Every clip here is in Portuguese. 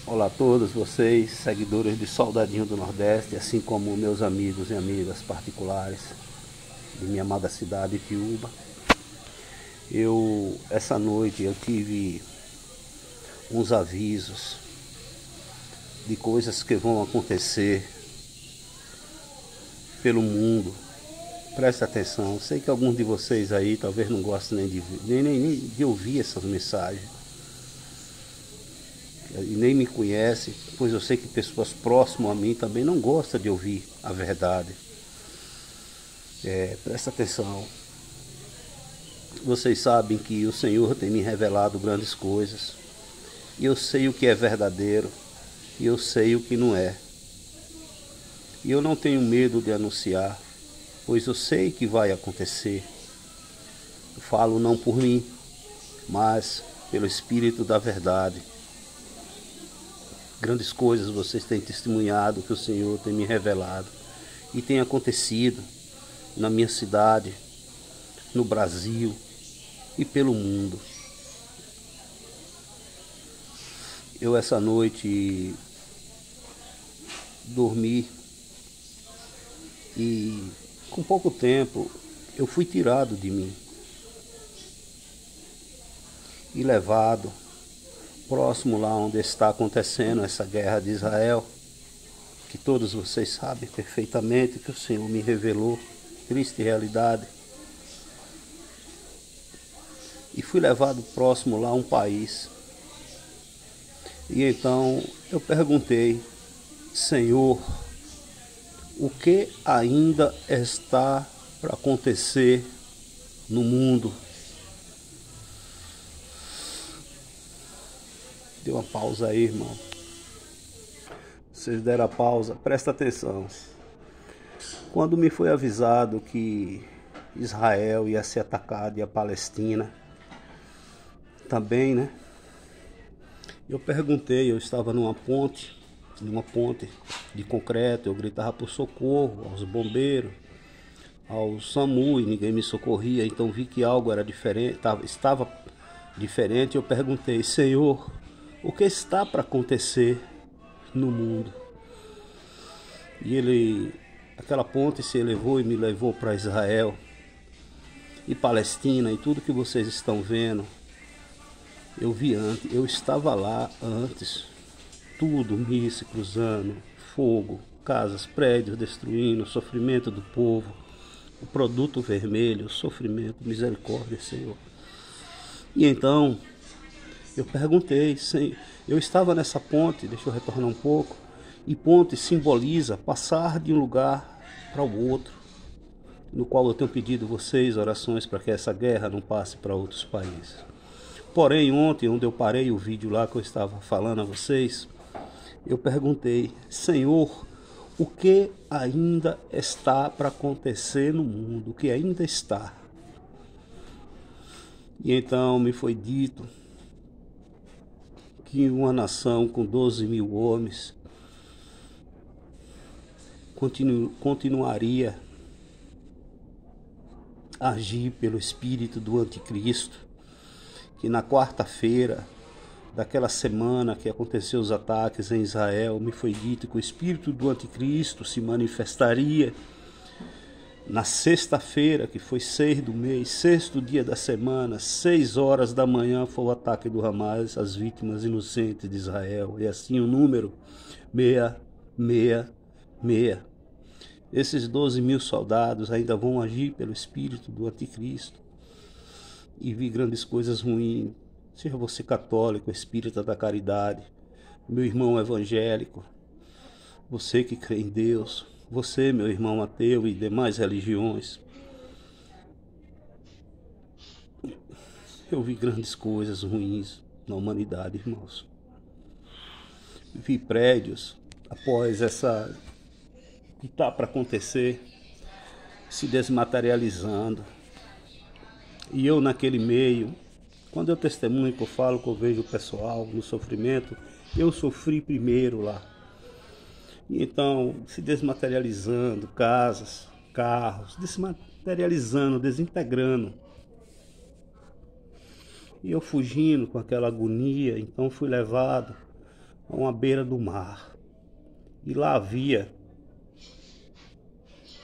Olá a todos vocês, seguidores de Soldadinho do Nordeste, assim como meus amigos e amigas particulares de minha amada cidade Itiúba. Essa noite eu tive uns avisos de coisas que vão acontecer pelo mundo. Preste atenção, sei que alguns de vocês aí talvez não gostem nem de ouvir essas mensagens. E nem me conhece, pois eu sei que pessoas próximas a mim também não gostam de ouvir a verdade. Presta atenção. Vocês sabem que o Senhor tem me revelado grandes coisas. E eu sei o que é verdadeiro. E eu sei o que não é. E eu não tenho medo de anunciar, pois eu sei que vai acontecer. Eu falo não por mim, mas pelo Espírito da verdade. Grandes coisas vocês têm testemunhado que o Senhor tem me revelado e tem acontecido na minha cidade, no Brasil e pelo mundo. Eu essa noite dormi e com pouco tempo eu fui tirado de mim e levado próximo lá onde está acontecendo essa guerra de Israel, que todos vocês sabem perfeitamente que o Senhor me revelou, triste realidade. E fui levado próximo lá a um país. E então eu perguntei: Senhor, o que ainda está para acontecer no mundo? Deu uma pausa aí, irmão. Vocês deram a pausa, presta atenção. Quando me foi avisado que Israel ia ser atacado e a Palestina também, né? Eu perguntei, eu estava numa ponte de concreto, eu gritava por socorro aos bombeiros, ao SAMU, e ninguém me socorria, então vi que algo era diferente, estava diferente. Eu perguntei: Senhor, o que está para acontecer no mundo? E aquela ponte se elevou e me levou para Israel e Palestina e tudo que vocês estão vendo. Eu vi antes, eu estava lá antes, tudo se cruzando, fogo, casas, prédios destruindo, sofrimento do povo, o produto vermelho, sofrimento, misericórdia, Senhor. E então eu perguntei, eu estava nessa ponte, deixa eu retornar um pouco, e ponte simboliza passar de um lugar para o outro, no qual eu tenho pedido vocês orações para que essa guerra não passe para outros países. Porém, ontem, onde eu parei o vídeo lá que eu estava falando a vocês, eu perguntei: Senhor, o que ainda está para acontecer no mundo? O que ainda está? E então me foi dito que uma nação com 12 mil homens continuaria a agir pelo espírito do anticristo, que na quarta-feira daquela semana que aconteceu os ataques em Israel, me foi dito que o espírito do anticristo se manifestaria na sexta-feira, que foi 6 do mês, sexto dia da semana, 6 horas da manhã, foi o ataque do Hamas às vítimas inocentes de Israel. E assim o número 666. Esses 12 mil soldados ainda vão agir pelo espírito do anticristo. E vi grandes coisas ruins. Seja você católico, espírita da caridade, meu irmão evangélico, você que crê em Deus, você, meu irmão ateu e demais religiões. Eu vi grandes coisas ruins na humanidade, irmãos. Vi prédios após essa que está para acontecer se desmaterializando. E eu naquele meio, quando eu testemunho, que eu falo, que eu vejo o pessoal no sofrimento, eu sofri primeiro lá. E então, se desmaterializando, casas, carros, desmaterializando, desintegrando. E eu fugindo com aquela agonia, então fui levado a uma beira do mar. E lá havia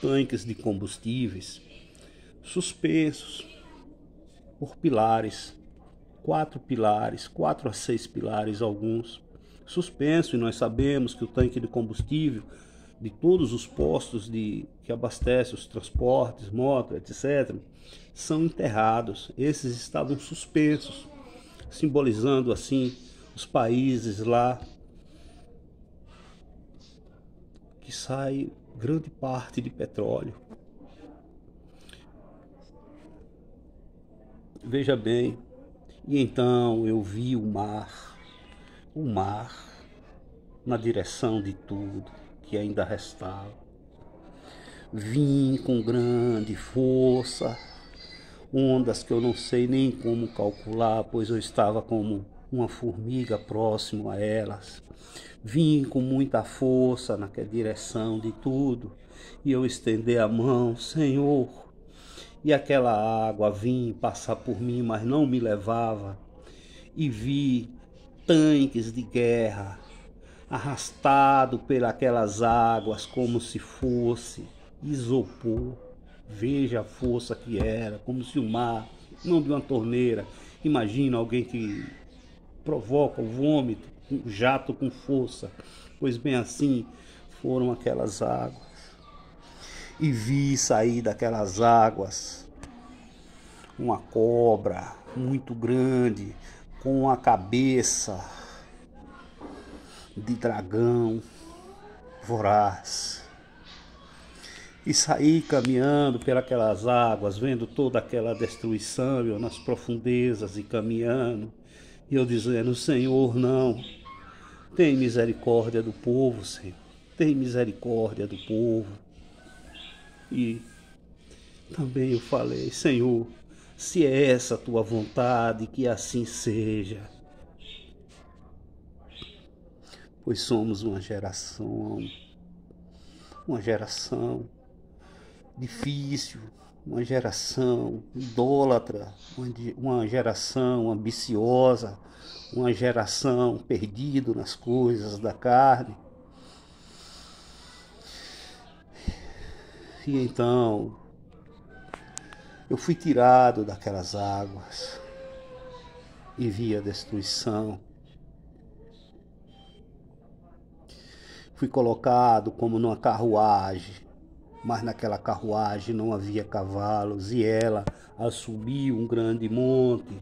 tanques de combustíveis suspensos por pilares, 4 a 6 pilares alguns, suspensos, e nós sabemos que o tanque de combustível de todos os postos que abastecem os transportes, motos, etc., são enterrados. Esses estavam suspensos, simbolizando assim os países lá que sai grande parte de petróleo. Veja bem, e então eu vi o mar na direção de tudo que ainda restava. Vim com grande força, ondas que eu não sei nem como calcular, pois eu estava como uma formiga próximo a elas. Vim com muita força naquela direção de tudo, e eu estendi a mão, Senhor, e aquela água vinha passar por mim, mas não me levava, e vi tanques de guerra arrastado pelas águas como se fosse isopor. Veja a força que era, como se o mar, não de uma torneira. Imagina alguém que provoca o vômito, um jato com força. Pois bem assim foram aquelas águas. E vi sair daquelas águas uma cobra muito grande, com a cabeça de dragão voraz. E saí caminhando pelas águas, vendo toda aquela destruição, eu nas profundezas e caminhando, e eu dizendo, Senhor, não, tem misericórdia do povo, Senhor, tem misericórdia do povo. E também eu falei, Senhor, se é essa a tua vontade, que assim seja. Pois somos uma geração difícil, uma geração idólatra, uma geração ambiciosa, uma geração perdida nas coisas da carne. E então eu fui tirado daquelas águas e vi a destruição. Fui colocado como numa carruagem, mas naquela carruagem não havia cavalos, e ela a subir um grande monte,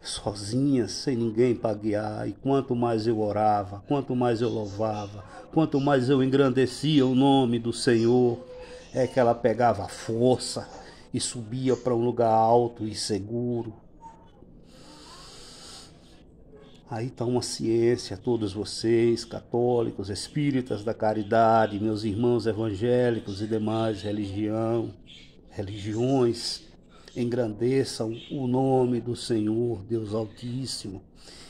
sozinha, sem ninguém para guiar. E quanto mais eu orava, quanto mais eu louvava, quanto mais eu engrandecia o nome do Senhor, é que ela pegava força e subia para um lugar alto e seguro. Aí está uma ciência, todos vocês, católicos, espíritas da caridade, meus irmãos evangélicos e demais religiões, engrandeçam o nome do Senhor, Deus Altíssimo,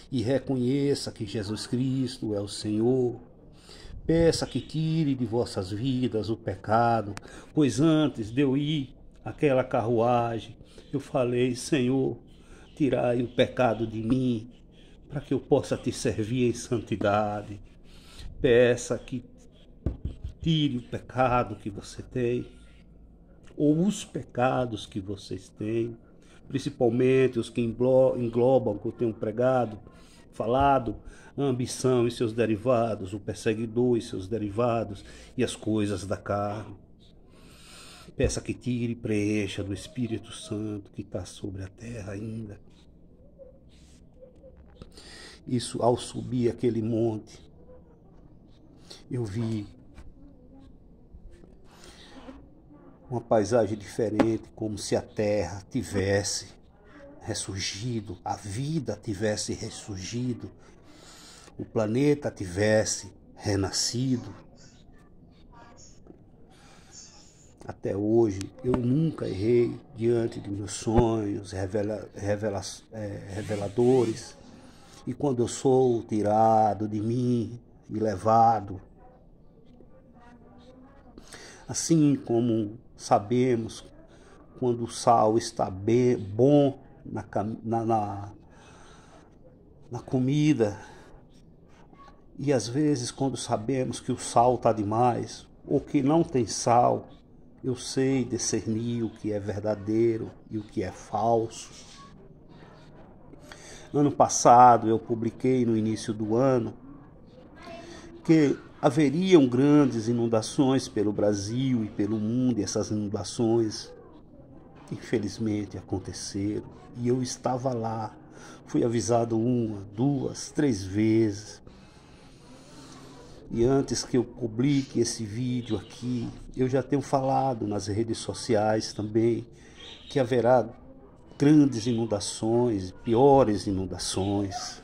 e reconheça que Jesus Cristo é o Senhor. Peça que tire de vossas vidas o pecado, pois antes de eu ir àquela carruagem, eu falei, Senhor, tirai o pecado de mim, para que eu possa te servir em santidade. Peça que tire o pecado que você tem, ou os pecados que vocês têm, principalmente os que englobam o que eu tenho pregado, falado, a ambição e seus derivados, o perseguidor e seus derivados, e as coisas da carne. Peça que tire e preencha do Espírito Santo que está sobre a terra ainda. Isso, ao subir aquele monte, eu vi uma paisagem diferente, como se a terra tivesse ressurgido, a vida tivesse ressurgido, o planeta tivesse renascido. Até hoje, eu nunca errei diante de meus sonhos reveladores. E quando eu sou tirado de mim e levado, assim como sabemos, quando o sal está bom na comida. E às vezes, quando sabemos que o sal está demais ou que não tem sal, eu sei discernir o que é verdadeiro e o que é falso. Ano passado eu publiquei no início do ano que haveriam grandes inundações pelo Brasil e pelo mundo, e essas inundações infelizmente aconteceram. E eu estava lá, fui avisado 1, 2, 3 vezes. E antes que eu publique esse vídeo aqui, eu já tenho falado nas redes sociais também que haverá grandes inundações, piores inundações.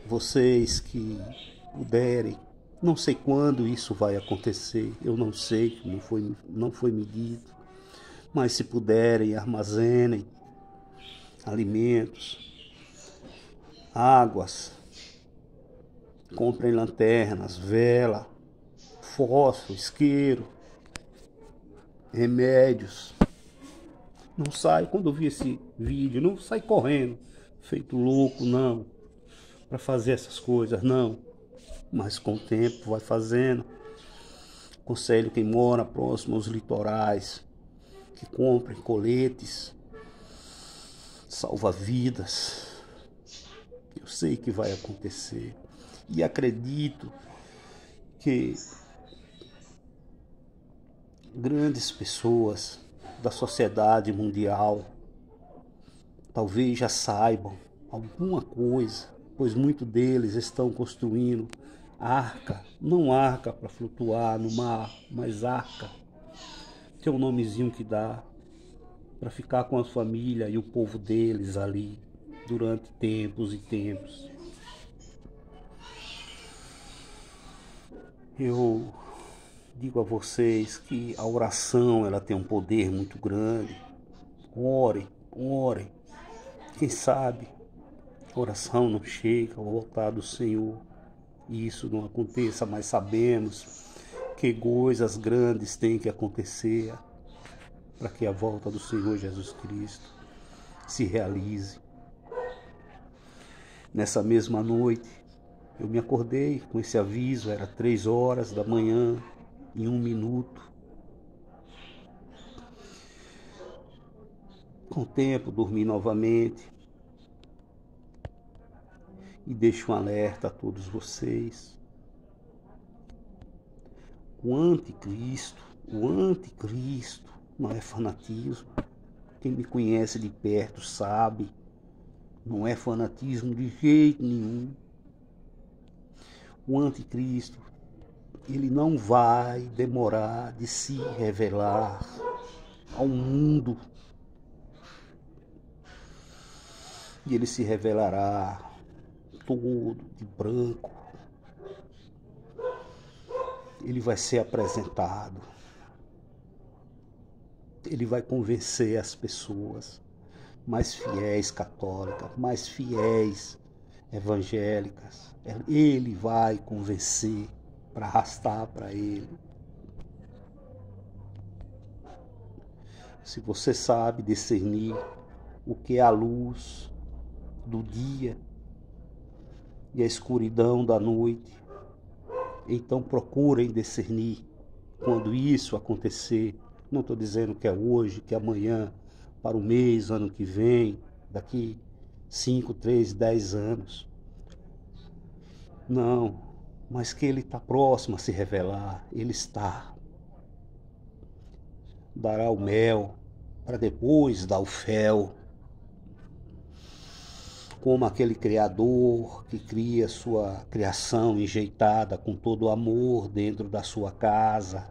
Vocês que puderem, não sei quando isso vai acontecer, eu não sei, não foi medido, mas se puderem, armazenem alimentos, águas, comprem lanternas, vela, fósforo, isqueiro, remédios. Não sai, quando eu vi esse vídeo, não sai correndo, feito louco, não, para fazer essas coisas, não. Mas com o tempo vai fazendo. Aconselho quem mora próximo aos litorais que comprem coletes, salva-vidas. Eu sei que vai acontecer. E acredito que grandes pessoas da sociedade mundial talvez já saibam alguma coisa, pois muitos deles estão construindo arca, não arca para flutuar no mar, mas arca, que é o nomezinho que dá para ficar com a família e o povo deles ali durante tempos e tempos. Eu digo a vocês que a oração ela tem um poder muito grande. Orem, orem. Quem sabe a oração não chega ao altar do Senhor e isso não aconteça, mas sabemos que coisas grandes têm que acontecer para que a volta do Senhor Jesus Cristo se realize. Nessa mesma noite, eu me acordei com esse aviso, era 3 horas da manhã, em 1 minuto. Com o tempo, dormi novamente. E deixo um alerta a todos vocês. O anticristo não é fanatismo. Quem me conhece de perto sabe, não é fanatismo de jeito nenhum. O anticristo, ele não vai demorar de se revelar ao mundo. E ele se revelará todo de branco. Ele vai ser apresentado. Ele vai convencer as pessoas mais fiéis católicas, mais fiéis evangélicas. Ele vai convencer para arrastar para ele. Se você sabe discernir o que é a luz do dia e a escuridão da noite, então procurem discernir quando isso acontecer. Não estou dizendo que é hoje, que é amanhã, para o mês, ano que vem, daqui 5, 3, 10 anos. Não, mas que ele está próximo a se revelar, ele está. Dará o mel para depois dar o fel. Como aquele criador que cria sua criação enjeitada com todo o amor dentro da sua casa.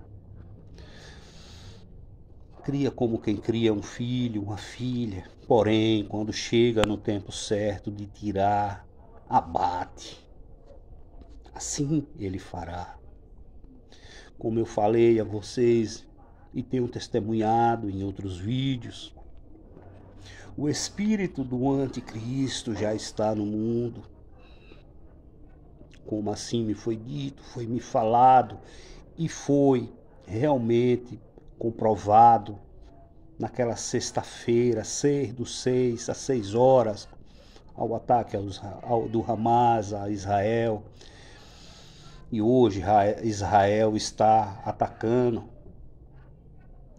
Cria como quem cria um filho, uma filha. Porém, quando chega no tempo certo de tirar, abate. Assim ele fará. Como eu falei a vocês e tenho testemunhado em outros vídeos, o espírito do anticristo já está no mundo. Como assim me foi dito, foi me falado e foi realmente comprovado naquela sexta-feira, dos 6 às 6 horas, ao ataque do Hamas a Israel. E hoje Israel está atacando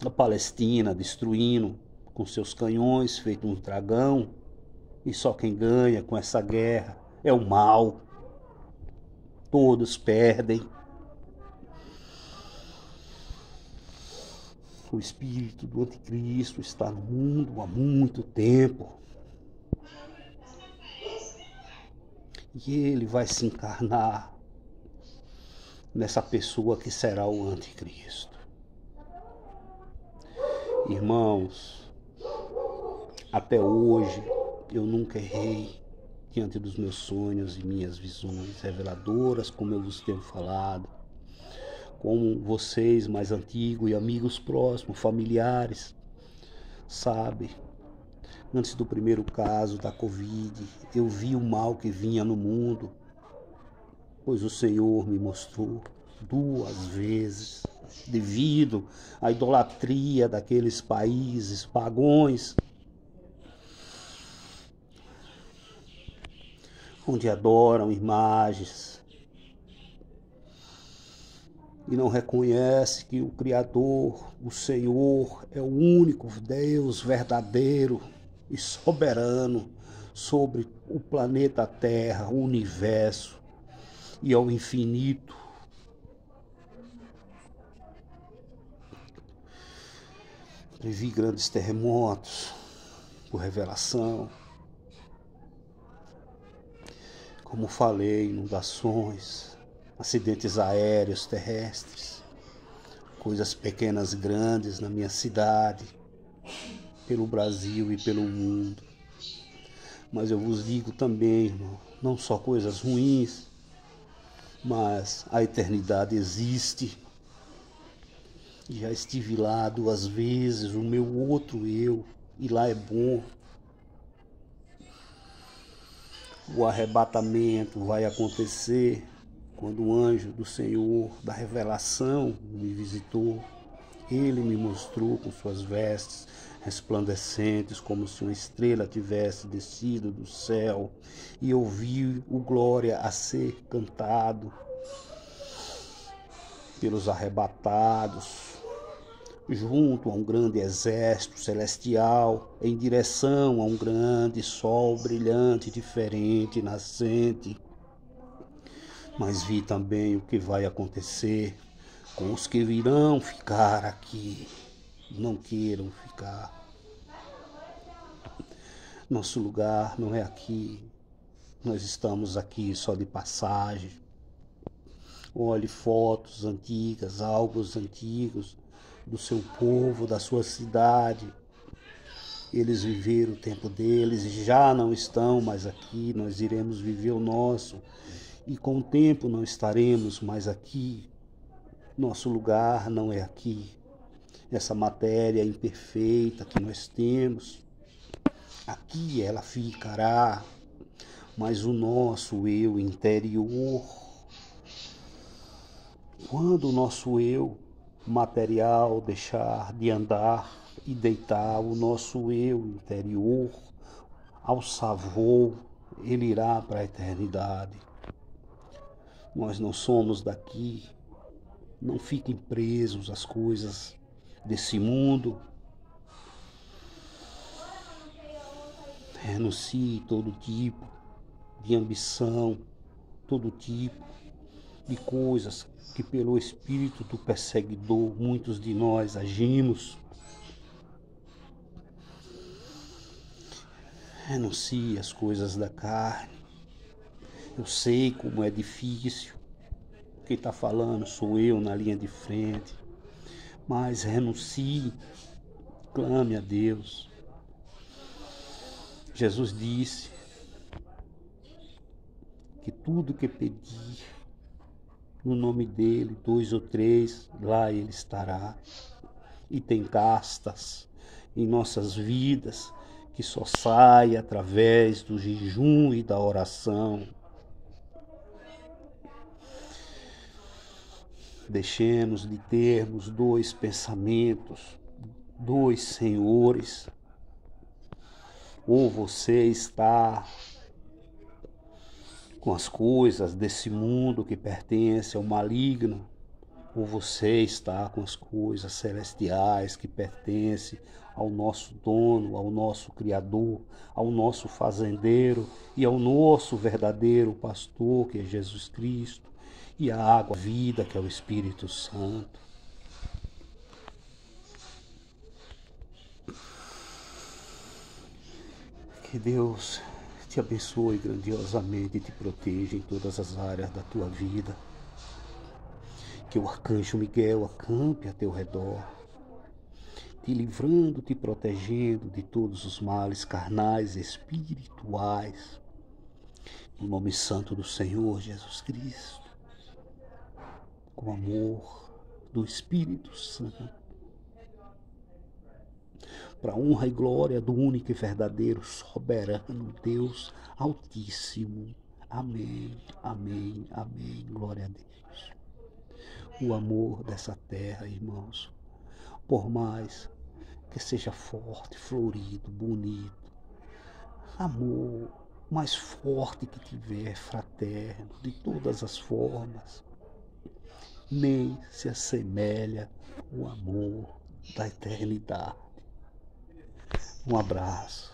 a Palestina, destruindo com seus canhões, feito um dragão. E só quem ganha com essa guerra é o mal. Todos perdem. O espírito do anticristo está no mundo há muito tempo. E ele vai se encarnar nessa pessoa que será o anticristo. Irmãos, até hoje eu nunca errei diante dos meus sonhos e minhas visões reveladoras, como eu vos tenho falado. Como vocês mais antigos e amigos próximos, familiares, sabem. Antes do primeiro caso da Covid, eu vi o mal que vinha no mundo, pois o Senhor me mostrou 2 vezes, devido à idolatria daqueles países pagãos, onde adoram imagens e não reconhece que o Criador, o Senhor, é o único Deus verdadeiro e soberano sobre o planeta Terra, o universo e ao infinito. Previ grandes terremotos por revelação. Como falei, inundações, acidentes aéreos, terrestres, coisas pequenas, grandes na minha cidade, pelo Brasil e pelo mundo. Mas eu vos digo também, irmão, não só coisas ruins, mas a eternidade existe. Já estive lá 2 vezes, o meu outro eu, e lá é bom. O arrebatamento vai acontecer quando o anjo do Senhor, da revelação, me visitou. Ele me mostrou com suas vestes resplandecentes, como se uma estrela tivesse descido do céu, e eu vi o glória a ser cantado pelos arrebatados, junto a um grande exército celestial, em direção a um grande sol brilhante, diferente, nascente. Mas vi também o que vai acontecer com os que virão ficar aqui, não queiram ficar. Nosso lugar não é aqui, nós estamos aqui só de passagem. Olhe fotos antigas, álbuns antigos do seu povo, da sua cidade. Eles viveram o tempo deles e já não estão mais aqui, nós iremos viver o nosso. E com o tempo não estaremos mais aqui. Nosso lugar não é aqui. Essa matéria imperfeita que nós temos, aqui ela ficará. Mas o nosso eu interior, quando o nosso eu material deixar de andar e deitar, o nosso eu interior alçar voo, ele irá para a eternidade. Nós não somos daqui. Não fiquem presos às coisas desse mundo. Renuncie todo tipo de ambição, todo tipo de coisas que pelo espírito do perseguidor muitos de nós agimos. Renuncie às coisas da carne. Eu sei como é difícil. Quem está falando sou eu na linha de frente. Mas renuncie, clame a Deus. Jesus disse que tudo que pedir no nome dele, 2 ou 3, lá ele estará. E tem castas em nossas vidas que só sai através do jejum e da oração. Deixemos de termos 2 pensamentos, dois senhores. Ou você está com as coisas desse mundo que pertence ao maligno, ou você está com as coisas celestiais que pertencem ao nosso dono, ao nosso Criador, ao nosso fazendeiro e ao nosso verdadeiro pastor, que é Jesus Cristo, e a água, a vida, que é o Espírito Santo. Que Deus te abençoe grandiosamente e te proteja em todas as áreas da tua vida. Que o arcanjo Miguel acampe a teu redor, te livrando, te protegendo de todos os males carnais e espirituais. No nome santo do Senhor Jesus Cristo, com amor do Espírito Santo, para a honra e glória do único e verdadeiro, soberano Deus Altíssimo. Amém, amém, amém. Glória a Deus. O amor dessa terra, irmãos, por mais que seja forte, florido, bonito, amor mais forte que tiver, fraterno, de todas as formas, nem se assemelha ao amor da eternidade. Um abraço.